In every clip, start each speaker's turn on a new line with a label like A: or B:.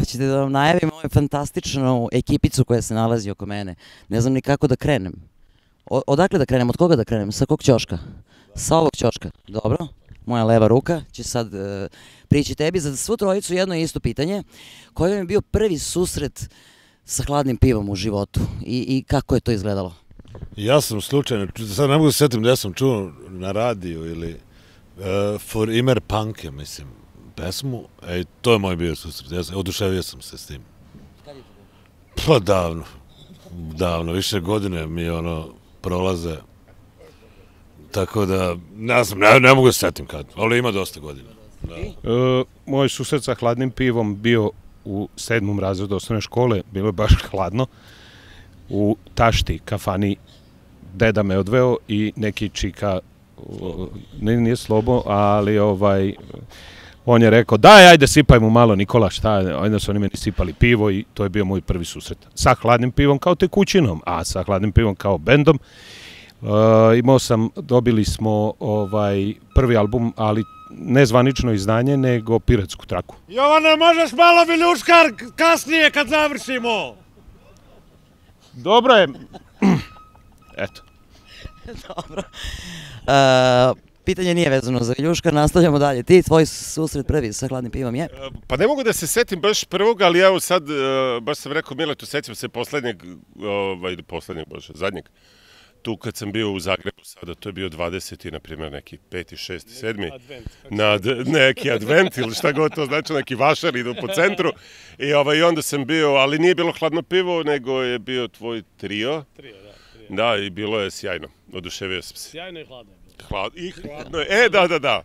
A: Hoćete da vam najavim ovu fantastičnu ekipicu koja se nalazi oko mene. Ne znam ni kako da krenem. Odakle da krenem? Od koga da krenem? Sa kog ćoška? Sa ovog ćoška. Dobro. Moja leva ruka će sad prići tebi za svu trojicu jedno i isto pitanje. Koji vam je bio prvi susret sa hladnim pivom u životu i kako je to izgledalo?
B: Ja sam slučajno, sad ne mogu se sjetim da sam čuo na radiju ili For Imer Panke, mislim, pesmu, to je moj bio susret, oduševio sam se s tim.
A: Kad je to bilo?
B: Pa davno, više godine mi prolaze, tako da, ne znam, ne mogu se sjetim kad, ali ima dosta godina.
C: Moj susret sa hladnim pivom bio u 7. razredu osnovne škole, bilo je baš hladno, u Tašti, kafani, deda me odveo i neki čika, nije Slobo, ali on je rekao, daj, ajde, sipaj mu malo, Nikola, šta, onda su oni meni sipali pivo i to je bio moj prvi susret. Sa hladnim pivom kao tekućinom, a sa hladnim pivom kao bendom. Dobili smo prvi album, ali ne zvanično izdanje, nego Piratsku traku.
D: Jovana, možeš malo viljuškar kasnije kad završimo?
C: Dobro je. Eto.
A: Dobro. Pitanje nije vezano za viljuškar, nastavljamo dalje. Ti, tvoj susret prvi sa hladnim pivom je?
D: Pa ne mogu da se setim baš prvog, ali evo sad, baš sam rekao Miletu, sećam se zadnjeg. Tu kad sam bio u Zagrebu sada, to je bio 20. na primjer, neki 5., 6., 7. Neki advent ili šta god to znači, neki vašar idu po centru. I onda sam bio, ali nije bilo hladno pivo, nego je bio tvoj trio.
E: Trio, da.
D: Da, i bilo je sjajno, oduševio sam se.
E: Sjajno i hladno.
D: I hladno je, da.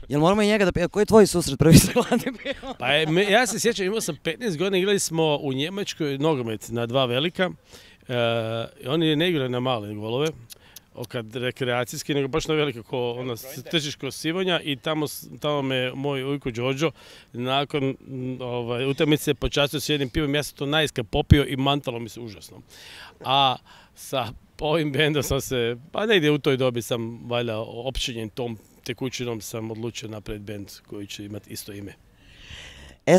A: Jel moramo i njega da pijemo? Koji je tvoj susret prvi sa hladnim pivom?
E: Pa ja se sjećam, imao sam 15 godina, igrali smo u Njemačkoj nogomet na 2 velika. Oni ne igraju na male golove, kad rekreacijski, nego baš na velike, tržiško Sivonja i tamo me moj ujko Đorđo nakon utakmice počastio s jednim pivom, ja sam to najiskra popio i mantalo mi se užasno. A sa ovim bendom sam se, pa negdje u toj dobi sam valjda općenjen tom tekućinom sam odlučio napraviti bend koji će imati isto ime.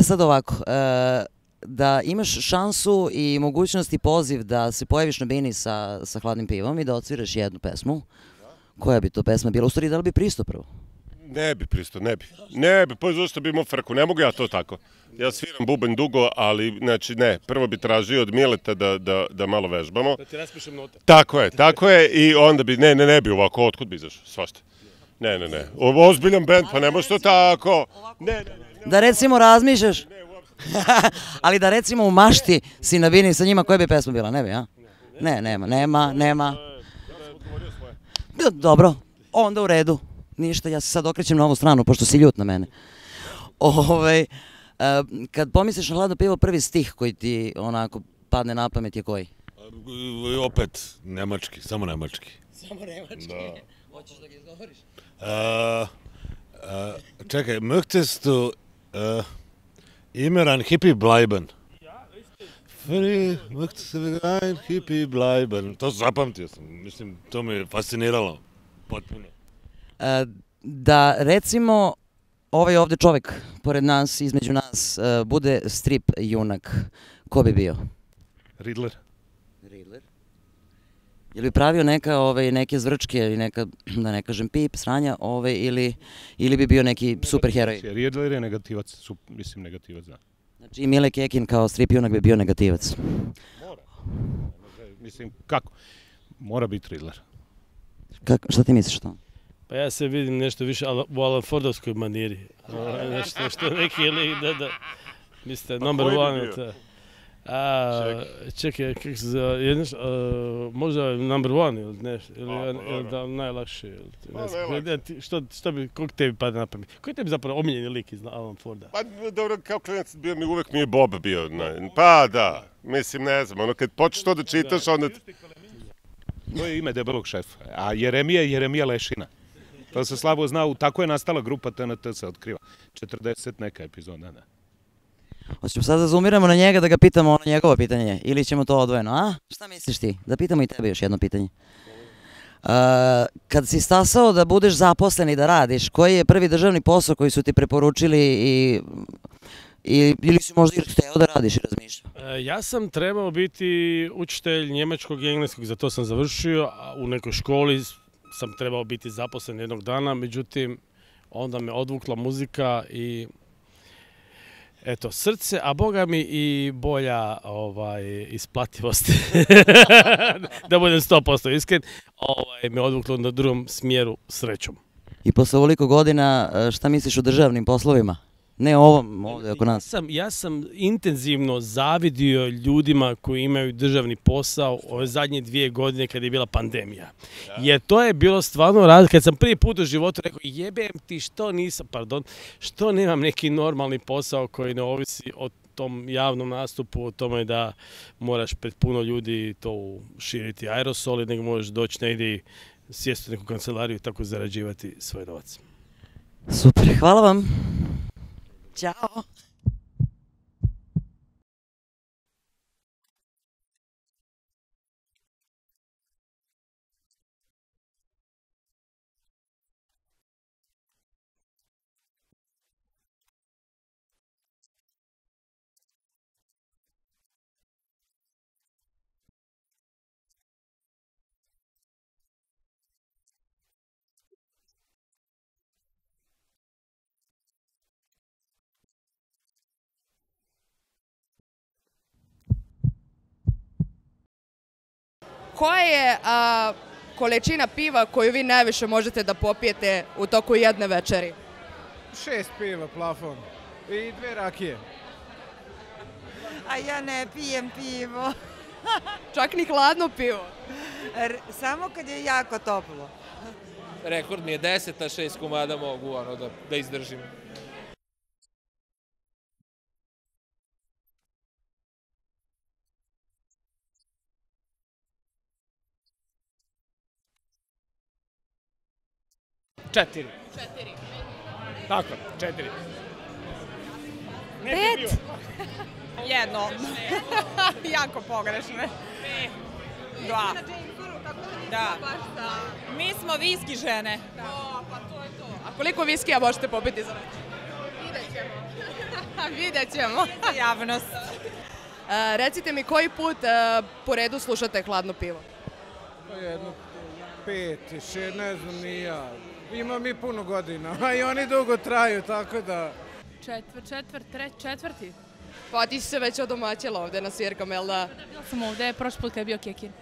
A: Sad ovako, da imaš šansu i mogućnost i poziv da se pojaviš na bini sa hladnim pivom i da odsviraš jednu pesmu, koja bi to pesma bila? U stvari, da li bi pristao prvo?
D: Ne bi pristao, ne bi, pa zašto bi imao frku, ne mogu ja to tako. Ja sviram bubanj dugo, ali znači ne, prvo bi tražio od Mileta da malo vežbamo.
E: Da ti raspišem note.
D: Tako je, i onda bi, ne bi ovako, otkud bi izašao, svašta. Ne, ozbiljan bend, pa ne može to tako.
A: Da recimo razmišljaš, ali da recimo u mašti si na bini sa njima, koja bi pesma bila, ne bi, a? Ne, nema. Dobro, onda u redu. Ništa, ja se sad okrećem na ovu stranu, pošto si ljut na mene. Kad pomisliš na hladno pivo, prvi stih koji ti onako padne na pamet je koji?
B: Opet nemački, samo nemački.
A: Samo nemački? Hoćeš da ga izgovoriš?
B: Čekaj, möchtest du immer ein Hippie bleiben? Möchtest du ein Hippie bleiben? To zapamtio sam, mislim, to me je fasciniralo potpuno.
A: Da recimo ovaj ovdje čovjek pored nas, između nas, bude strip junak, ko bi bio?
C: Riddler.
A: Je li pravio neke zvrčke ili neka, da ne kažem pip, sranja, ili bi bio neki superheroj?
C: Riddler je negativac, mislim negativac, da.
A: Znači Mile Kekin kao strip junak bi bio negativac.
C: Mora. Mislim, kako? Mora biti Riddler.
A: Šta ti misliš to?
E: Pa ja se vidim nešto više u Alan Fordovskoj maniri. Nešto neki ili da mislite, number one. Čekaj, kako se zove, možda number one ili nešto, ili da najlakše. Što bi, koliko tebi pada na pamet? Koji tebi zapravo omiljeni lik iz Alan Forda?
D: Pa dobro, kao klinac uvek mi je Bob bio. Pa da, mislim, ne znam, kad počneš to da čitaš, onda...
C: To je ime debelog šefa, a Jeremija Lešina. To se slabo zna, tako je nastala grupa TNT, se otkriva. 40 neka epizoda, da.
A: Hoćemo sad da zoomiramo na njega da ga pitamo njegovo pitanje, ili ćemo to odvojeno, a? Šta misliš ti? Da pitamo i tebe još jedno pitanje. Kad si stasao da budeš zaposlen i da radiš, koji je prvi državni posao koji su ti preporučili i ili si možda i hteo da radiš i razmišljao?
E: Ja sam trebao biti učitelj njemačkog i engleskog, za to sam završio, a u nekoj školi sam trebao biti zaposlen jednog dana, međutim, onda me odvukla muzika i eto, srce, a boga mi i bolja isplativost, da budem 100% iskren, me odvuklo na drugom smjeru srećom.
A: I posle ovoliko godina, šta misliš o državnim poslovima? Ne ovom, ovdje oko nas.
E: Ja sam intenzivno zavidio ljudima koji imaju državni posao ove zadnje 2 godine kada je bila pandemija. Jer to je bilo stvarno razlika. Kad sam prvi put u životu rekao, jebem ti što nemam neki normalni posao koji ne ovisi o tom javnom nastupu, o tome da moraš pred puno ljudi to širiti aerosoli, nego možeš doći negdje i sjesti u neku kancelariju i tako zarađivati svoj novac.
A: Super, hvala vam. Ćao.
F: Koja je količina piva koju vi najviše možete da popijete u toku jedne večeri?
G: 6 piva, plafon. I 2 rakije.
H: A ja ne pijem pivo.
F: Čak ni hladno pivo?
H: Samo kad je jako toplo.
I: Rekord mi je 10, a 6 komada mogu da izdržim.
G: Četiri. Tako, 4.
J: 5? Jedno. Jako pogrešno. 2. Da. Mi smo viski žene.
F: Pa to je to. A koliko viskija možete popiti za večer?
J: Vidjet ćemo. Javnost.
F: Recite mi koji put po redu slušate hladno pivo?
G: Jedno 5, 6, ne znam ni ja. Imam i puno godina, a i oni dugo traju, tako da...
J: Četvrti.
F: Pa ti si se već odomaćila ovdje na svirkama, jel da?
J: Bila sam ovdje, prošli put kad je bio Kekin.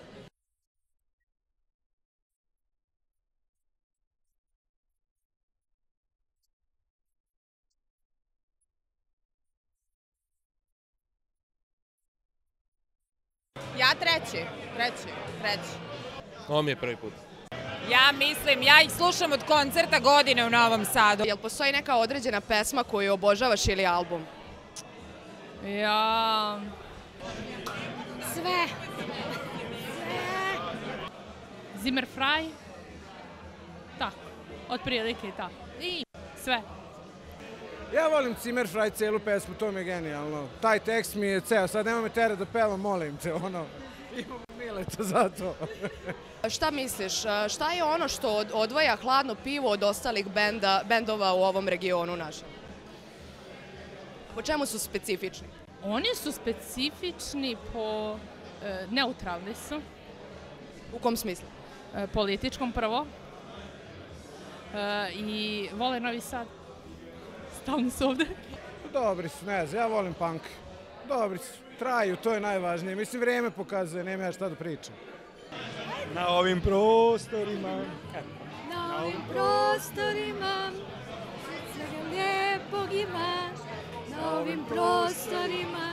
F: Ja treći.
I: Ovo mi je prvi put.
J: Ja mislim, ja ih slušam od koncerta godine u Novom Sadu.
F: Jel postoji neka određena pesma koju obožavaš ili album?
J: Ja... Sve. Zimmer Frey. Tako, otprilike i tako. I sve.
G: Ja volim Zimmer Frey cijelu pesmu, to mi je genijalno. Taj tekst mi je ceo, sad nema me tere da pevam, molim te, imamo Mileta za to.
F: Šta misliš, šta je ono što odvaja hladno pivo od ostalih bendova u ovom regionu našem? Po čemu su specifični?
J: Oni su specifični po... neutralni su.
F: U kom smislu?
J: Političkom prvo. I vole Novi Sad. Stalno su ovde.
G: Dobri su, ne znam, ja volim punk. Dobri su, traju, to je najvažnije. Mislim, vrijeme pokazuje, nema ja šta da pričam. Na ovim prostorima.
J: Na ovim prostorima, svega lijepog ima. Na ovim prostorima.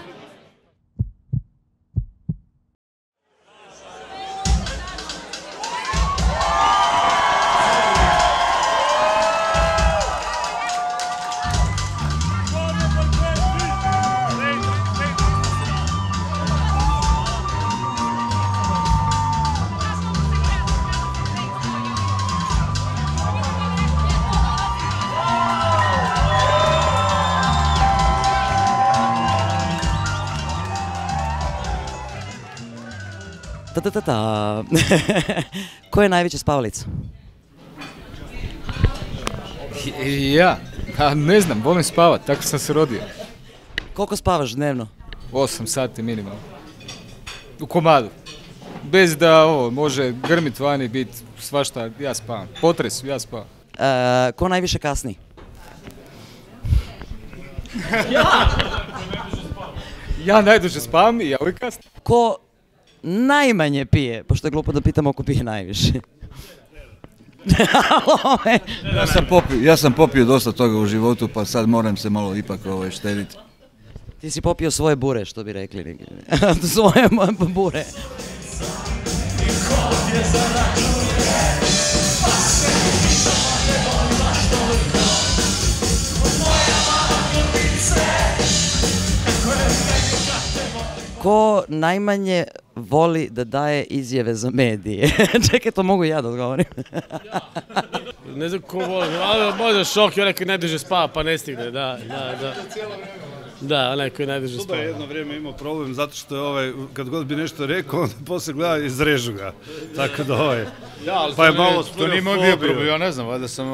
A: Ko je najveća spavalica?
K: Ja, ne znam, volim spavat, tako sam se rodio.
A: Koliko spavaš dnevno?
K: 8 sati minimalno. U komadu. Bez da ovo može grmit vani, bit svašta, ja spavam. Potres, ja spavam.
A: Ko najviše kasni?
K: Ja najduže spavam i ja uvijek kasnim.
A: Ko najmanje pije? Pošto je glupo da pitamo ko pije najviše.
L: Ja sam popio dosta toga u životu, pa sad moram se malo ipak štediti.
A: Ti si popio svoje bure, što bi rekli. Svoje bure. Ko najmanje voli da daje izjave za medije? Čekaj, to mogu ja da odgovorim.
E: Ne znam ko voli, ali možda šok i onaj koji najduže spava pa ne stigne, da. Da, onaj koji najduže spava.
M: Suba je jedno vrijeme imao problem zato što je kad god bi nešto rekao, onda poslije gleda i izrežu ga. Tako da pa je malo
N: to nije moj bio problem, ja ne znam, valjda sam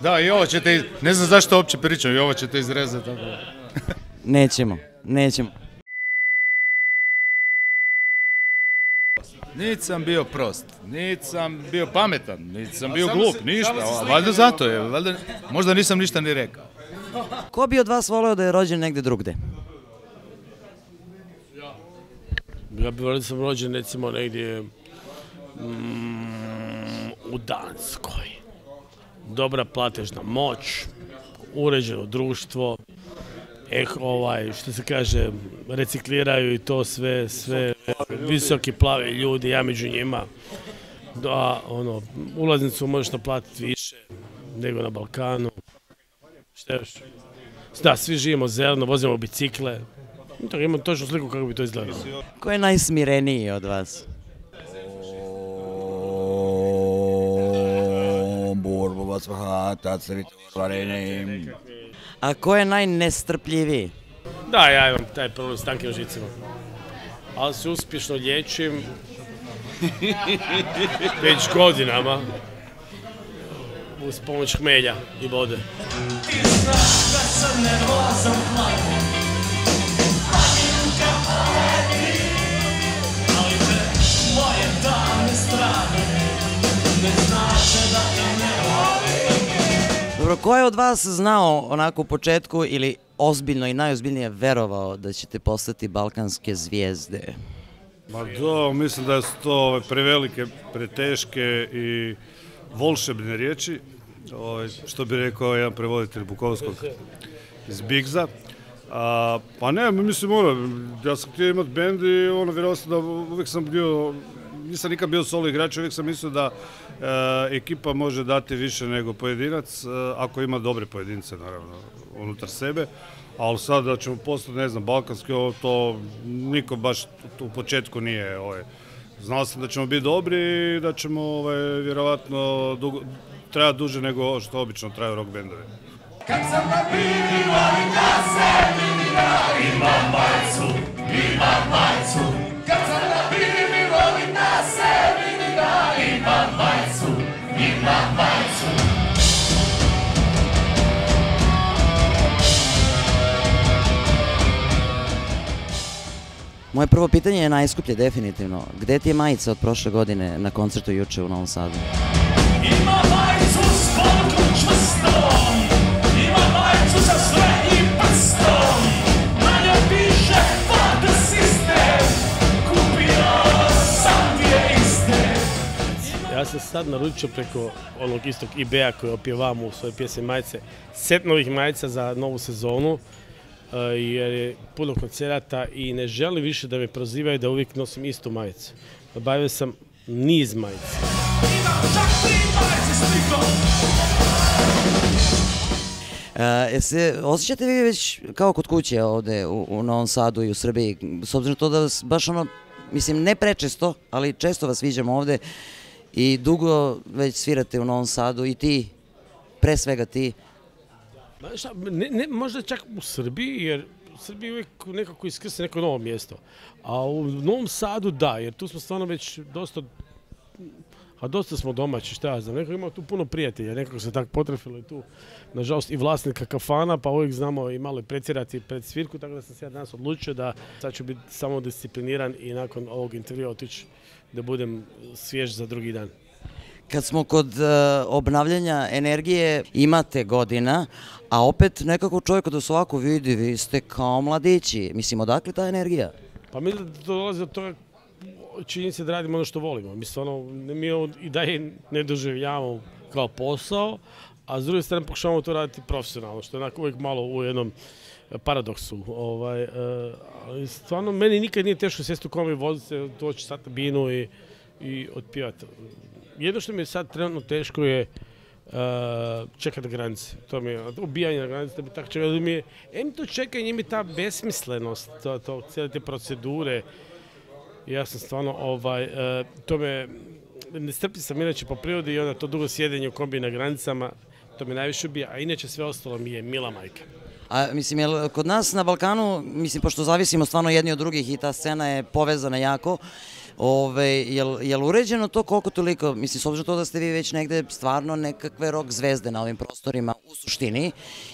N: Da, i ovo ćete, ne znam zašto uopće pričam, i ovo ćete izrezati.
A: Nećemo.
N: Niti sam bio prost, niti sam bio pametan, niti sam bio glup, ništa, valjda zato je, možda nisam ništa ni rekao.
A: Ko bi od vas voleo da je rođen negdje drugde?
E: Ja bih volio da sam rođen recimo negdje u Danskoj. Dobra platežna moć, uređeno društvo, što se kaže, recikliraju i to sve visoki plavi ljudi, ja među njima. Da, ulaznicu možeš naplatiti više nego na Balkanu. Šta još? Da, svi živimo zeleno, vozimo bicikle. Imam točnu sliku kako bi to izgledalo.
A: Ko je najsmireniji od vas? A ko je najnestrpljiviji?
E: Da, ja imam taj problem s tankim žicima. Ali se uspješno liječim već godinama uz pomoć hmelja i vode.
A: Dobro, ko je od vas znao onako u početku ili ozbiljno i najozbiljnije verovao da ćete postati balkanske zvijezde?
M: Ma da, mislim da su to prevelike, preteške i volšebne riječi, što bi rekao jedan prevoditelj Bukovskog iz Bigza. Pa ne, mislim, ja sam htio imati bend i vjerovatno da uvijek sam bio, nisam nikad bio solo igrač, uvijek sam mislio da ekipa može dati više nego pojedinac, ako ima dobre pojedince, naravno, unutar sebe. Ali sad da ćemo postati, ne znam, balkanski, to niko baš u početku nije. Znao sam da ćemo biti dobri i da ćemo vjerovatno trajati duže nego što obično traju rock bendovi.
O: Kad sam na bini, volim da se vidi da imam majicu. Kad sam na bini, volim da se vidi da imam majicu.
A: Moje prvo pitanje je najskuplje, definitivno. Gde ti je majica od prošle godine na koncertu juče u Novom Sadu?
O: Ima majicu s podkom čvrstom, ima majicu sa sve i prstom, na njoj piše fuck the system, kupio sam ti je iste.
E: Ja sam sad naručio preko onog istog eBaya koji opjevam u svojoj pjesmi majice, set novih majica za novu sezonu, jer je puno koncerata i ne želim više da me prozivaju da uvijek nosim istu majicu. Nabavio sam niz majica.
A: Osjećate vi već kao kod kuće ovde u Novom Sadu i u Srbiji, s obzirom to da vas baš mislim ne prečesto, ali često vas viđamo ovde i dugo već svirate u Novom Sadu i ti, pre svega ti.
E: Možda čak u Srbiji, jer u Srbiji uvijek nekako iskrse neko novo mjesto. A u Novom Sadu da, jer tu smo stvarno već dosta, a dosta smo domaći, šta ja znam, nekako ima tu puno prijatelja, nekako se tako potrefilo i tu, nažalost, i vlasnika kafana, pa uvijek znamo i malo predsjedati pred svirku, tako da sam se ja danas odlučio da sad ću biti samo discipliniran i nakon ovog intervjua otići da budem svjež za drugi dan.
A: Kad smo kod obnavljanja energije, imate godina, a opet nekako čovjek kada se ovako vidi, vi ste kao mladići. Mislim, odakle ta energija?
E: Pa mislim da to dolazi od toga činjenice da radimo ono što volimo. Mislim, mi i dalje ne doživljavamo kao posao, a s druge strane pokušavamo to raditi profesionalno, što je uvijek malo u jednom paradoksu. Ali stvarno, meni nikad nije teško sjesti u kombi, voziti se, doći sad na binu i otpivati. Jedno što mi je sad trenutno teško je čekati granice. To mi je ubijanje na granice, da bi tako čekao. To čekanje, mi ta besmislenost, cijele te procedure. Ja sam stvarno, to me, nestrpljiv sam inače po prirodi i onda to dugo sjedenje u kombi na granicama, to me najviše ubija, a inače sve ostalo mi je mila majka.
A: A mislim, jel kod nas na Balkanu, mislim, pošto zavisimo stvarno jedni od drugih i ta scena je povezana jako, jel uređeno to koliko toliko, mislim, s obzirom to da ste vi već negde stvarno nekakve rock zvezde na ovim prostorima u suštini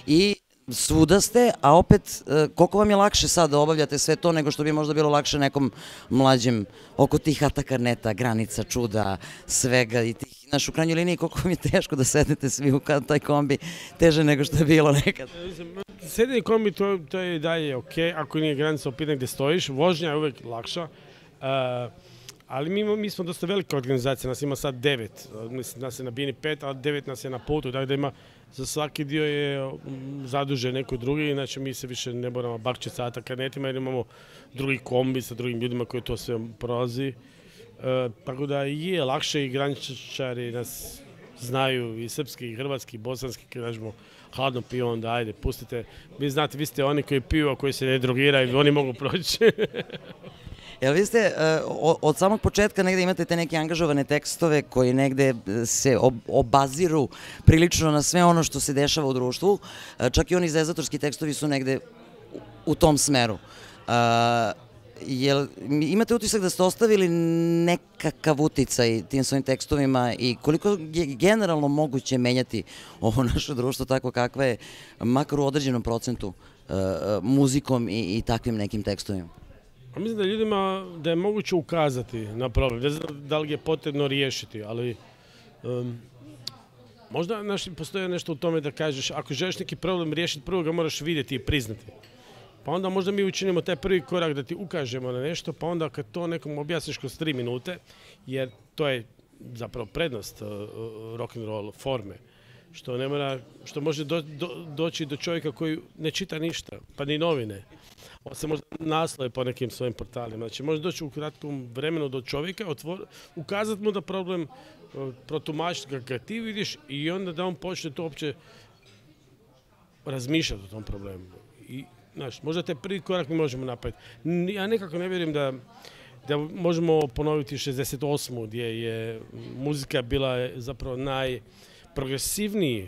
A: i svuda ste, a opet koliko vam je lakše sad da obavljate sve to nego što bi možda bilo lakše nekom mlađem oko tih atakarneta, granica, čuda, svega i tih, znaš, u krajnjoj liniji koliko vam je teško da sednete svi u taj kombi, teže nego što je bilo nekad.
E: Sedenje kombi to je dalje ok, ako nije granica opitna gdje stojiš, vožnja je uvijek lakša, ali mi smo dosta velika organizacija, nas ima sad 9, mislim nas je na bini 5, a 9 nas je na putu, tako da ima za svaki dio je zadužen neko drugi, inače mi se više ne moramo bakćeti sa atakarnetima jer imamo drugi kombi sa drugim ljudima koji to sve prolazi. Tako da je lakše i graničari nas znaju i srpski, i hrvatski, i bosanski, kad kažemo hladno pivo, onda ajde, pustite. Vi znate, vi ste oni koji piju, a koji se ne drogiraju, oni mogu proći.
A: Jel vi ste od samog početka negde imate te neke angažovane tekstove koji negde se obaziru prilično na sve ono što se dešava u društvu, čak i oni zezatorski tekstovi su negde u tom smeru. Jel imate utisak da ste ostavili nekakav uticaj tim svojim tekstovima i koliko je generalno moguće menjati ovo naše društvo tako kakva je, makar u određenom procentu, muzikom i takvim nekim tekstovima?
E: Mislim da ljudima da je moguće ukazati na problem, ne znam da li je potrebno riješiti, ali možda postoje nešto u tome da kažeš ako želiš neki problem riješiti, prvo ga moraš vidjeti i priznati. Pa onda možda mi učinimo taj prvi korak da ti ukažemo na nešto, pa onda kad to nekom objasniš kroz 3 minute, jer to je zapravo prednost rock'n'roll forme, što može doći do čovjeka koji ne čita ništa, pa ni novine. On se možda naslove po nekim svojim portalima. Znači, može doći u kratkom vremenu do čovjeka, ukazati mu da problem, protumačiti ga ti vidiš i onda da on počne to uopće razmišljati o tom problemu. I, znaš, možda taj prvi korak mi možemo napraviti. Ja nekako ne vjerujem da možemo ponoviti 68. gdje je muzika bila zapravo najprogresivnija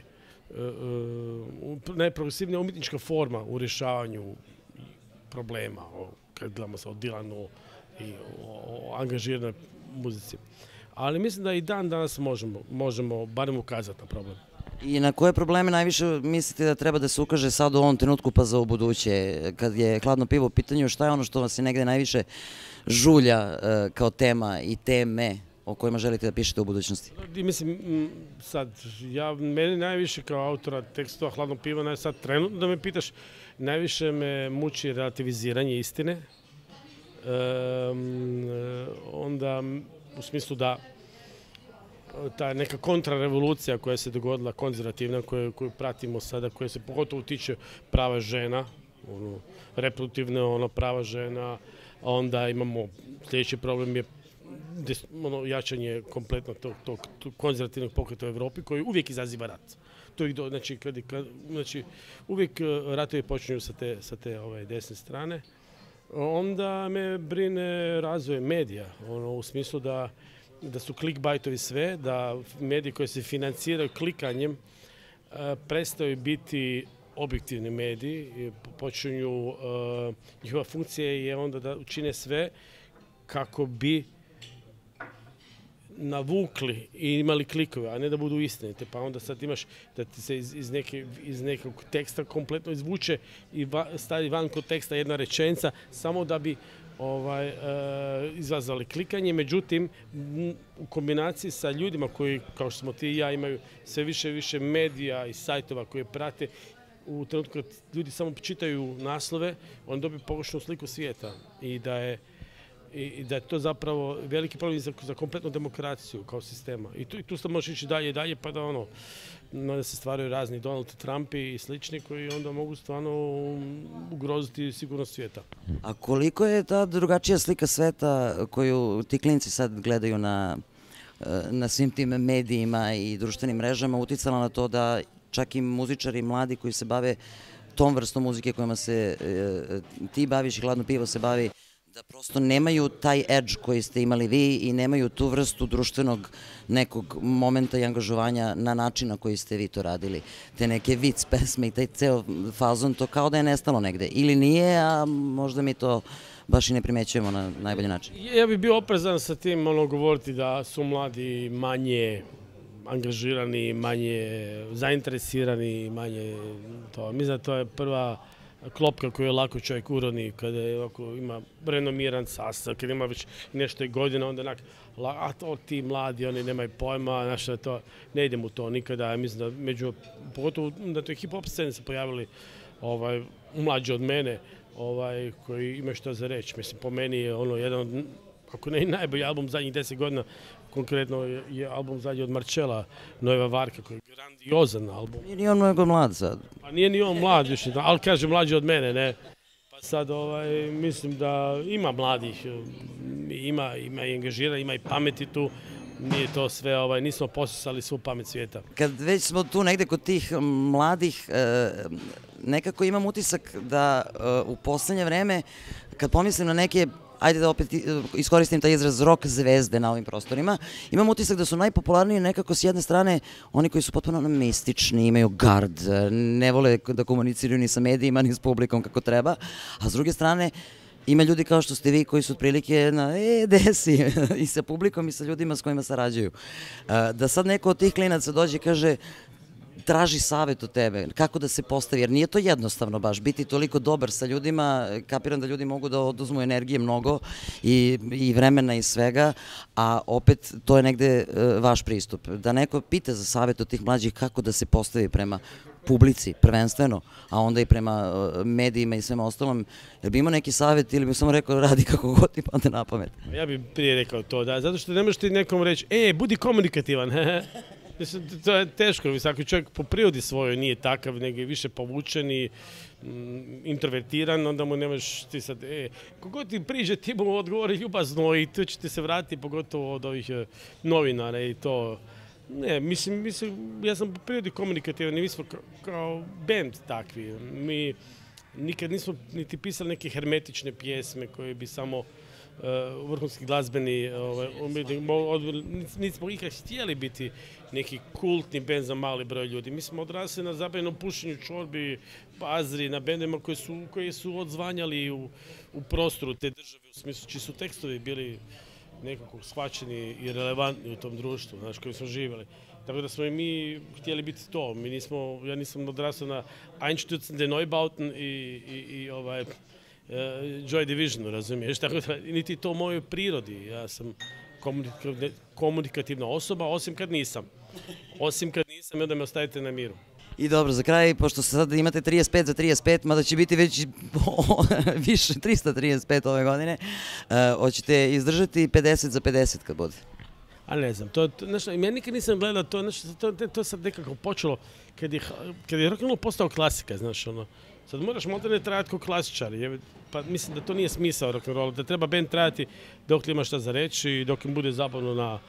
E: umjetnička forma u rješavanju problema, kad gledamo se o Dylanu i o angažiranoj muzici. Ali mislim da i dan danas možemo barem ukazati na problem.
A: I na koje probleme najviše mislite da treba da se ukaže sad u ovom trenutku pa za ubuduće? Kad je hladno pivo u pitanju, šta je ono što vas je negde najviše žulja kao tema i teme o kojima želite da pišete u budućnosti?
E: Mislim, sad, meni najviše kao autora tekstova hladnog piva, sad trenutno da me pitaš, najviše me muči relativiziranje istine. Onda, u smislu da ta neka kontrarevolucija koja se dogodila, konzervativna, koju pratimo sada, koja se pogotovo tiče prava žena, reproduktivne prava žena, onda imamo, sljedeći problem je jačanje kompletno tog konzervativnog pokreta u Evropi koji uvijek izaziva rat. Znači, uvijek ratovi počinju sa te desne strane. Onda me brine razvoj medija, u smislu da su clickbaitovi sve, da mediji koji se financiraju klikanjem prestaju biti objektivni mediji, počinju, njihova funkcija je onda da učine sve kako bi navukli i imali klikove, a ne da budu istinite. Pa onda sad imaš da ti se iz nekog teksta kompletno izvuče i stavi van konteksta jedna rečenica samo da bi izazvali klikanje. Međutim, u kombinaciji sa ljudima koji, kao što smo ti i ja, imaju sve više i više medija i sajtova koje prate, u trenutku kad ljudi samo čitaju naslove, oni dobiju pogrešnu sliku svijeta i da je to zapravo veliki problem za kompletnu demokraciju kao sistema. I tu se može ići dalje i dalje, pa da se stvaraju razni Donald Trumpi i slični koji onda mogu stvarno ugroziti sigurnost svijeta.
A: A koliko je ta drugačija slika sveta koju ti klinci sad gledaju na svim tim medijima i društvenim mrežama uticala na to da čak i muzičari mladi koji se bave tom vrstom muzike kojima se ti baviš i Hladno pivo se bavi, da prosto nemaju taj edge koji ste imali vi i nemaju tu vrstu društvenog nekog momenta i angažovanja na način na koji ste vi to radili. Te neke vic pesme i taj ceo fazon, to kao da je nestalo negde. Ili nije, a možda mi to baš i ne primećujemo na najbolji način.
E: Ja bih bio oprezan sa tim govoriti da su mladi manje angažirani, manje zainteresirani, manje to. Mislim da to je prva klopka koju je lako čovjek uroni kada ima renomiran sastav, kada ima već nešto godina, onda a to ti mladi, oni nemaju pojma, znaš, to, ne idem u to nikada. Mislim da pogotovo da to je hip-hop scene se pojavili mlađi od mene, koji imaju što za reći. Mislim, po meni je jedan od, ako ne i najbolji album zadnjih 10 godina, konkretno je album zadnji od Marčela, Nojeva Varka, koji je grandiozan album.
A: Nije ni on mnogo mlad sad.
E: Pa nije ni on mlad još, ali kaže mlađi od mene, ne. Pa sad mislim da ima mladih, ima i angažira, ima i pameti tu. Nije to sve, nismo posisali svu pamet svijeta.
A: Kad već smo tu negde kod tih mladih, nekako imam utisak da u poslednje vreme, kad pomislim na neke, ajde da opet iskoristim taj izraz, rock zvezde na ovim prostorima, imam utisak da su najpopularniji nekako s jedne strane oni koji su potpuno mistični, imaju gard, ne vole da komuniciraju ni sa medijima, ni s publikom kako treba, a s druge strane ima ljudi kao što ste vi koji su otprilike na desi i sa publikom i sa ljudima s kojima sarađuju. Da sad neko od tih klinaca dođe i kaže traži savjet od tebe, kako da se postavi, jer nije to jednostavno baš, biti toliko dobar sa ljudima, kapiram da ljudi mogu da oduzmu energije mnogo i vremena i svega, a opet to je negde vaš pristup. Da neko pita za savjet od tih mlađih kako da se postavi prema publici, prvenstveno, a onda i prema medijima i svema ostalom, jer bi imao neki savjet ili bi samo rekao radi kako god ti padne na pamet?
E: Ja bih prije rekao to, da, zato što ne možeš ti nekom reći, budi komunikativan, to je teško, svaki čovjek po prirodi svojoj nije takav, nego je više povučen i introvertiran, onda mu nemaš ti sad, kogod ti priđe, ti mu odgovori ljubazno i tu će ti se vratiti, pogotovo od ovih novinara i to. Ne, mislim, ja sam po prirodi komunikativan i mi smo kao band takvi. Mi nikad nismo niti pisali neke hermetične pjesme koje bi samo vrhunski glazbeni, nismo ikad htjeli biti neki kultni bend za mali broj ljudi. Mi smo odrasli na zabavljenom pušenju, čorbi, pazri, na bendima koji su odzvanjali u prostoru te države, u smislu čiji su tekstovi bili nekako shvaćeni i relevantni u tom društvu, znaš, koji smo živjeli. Tako da smo i mi htjeli biti to. Ja nisam odrastao na Einstürzen, den Neubauten i Joy Division, razumiješ? Tako da niti to u mojoj prirodi. Ja sam komunikativna osoba, osim kad nisam. I onda me ostavite na miru.
A: I dobro, za kraj, pošto sad imate 35 za 35, mada će biti već više 335 ove godine, hoćete izdržati 50 za 50 kad bude?
E: A ne znam, ja nikad nisam gledao to sad nekako počelo, kad je rock and roll postao klasika, znaš, sad moraš možda ne trajati kao klasičar, pa mislim da to nije smisao rock and roll, da treba band trajati dok li ima šta za reći i dok im bude zabavno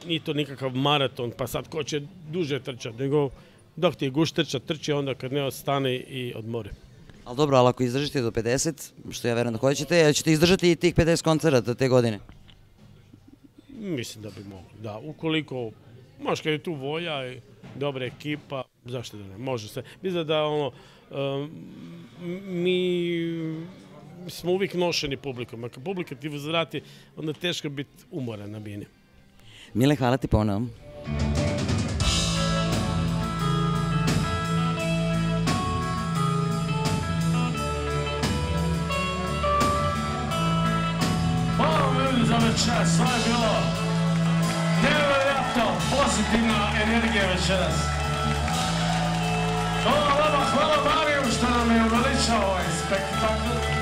E: nije to nikakav maraton, pa sad ko će duže trčati, nego dok ti je gušt trči, onda kad ne ostane i odmori.
A: Ali dobro, ali ako izdržite do 50, što ja verujem da hoćete, ćete izdržati i tih 50 koncerata te godine?
E: Mislim da bi mogli, da. Ukoliko, možda kad je tu volja i dobra ekipa, zašto da ne, može se. Mislim da mi smo uvijek nošeni publikom. Ako publika ti uzvrati, onda je teško biti umoran na bini.
A: Mile, hvala ti ponovo.
O: Hvala ljudi za večeras, sve je bilo nevjerojatno pozitivna energija večeras. Hvala vama, hvala Mariju što nam je uveličao ovaj spektakl.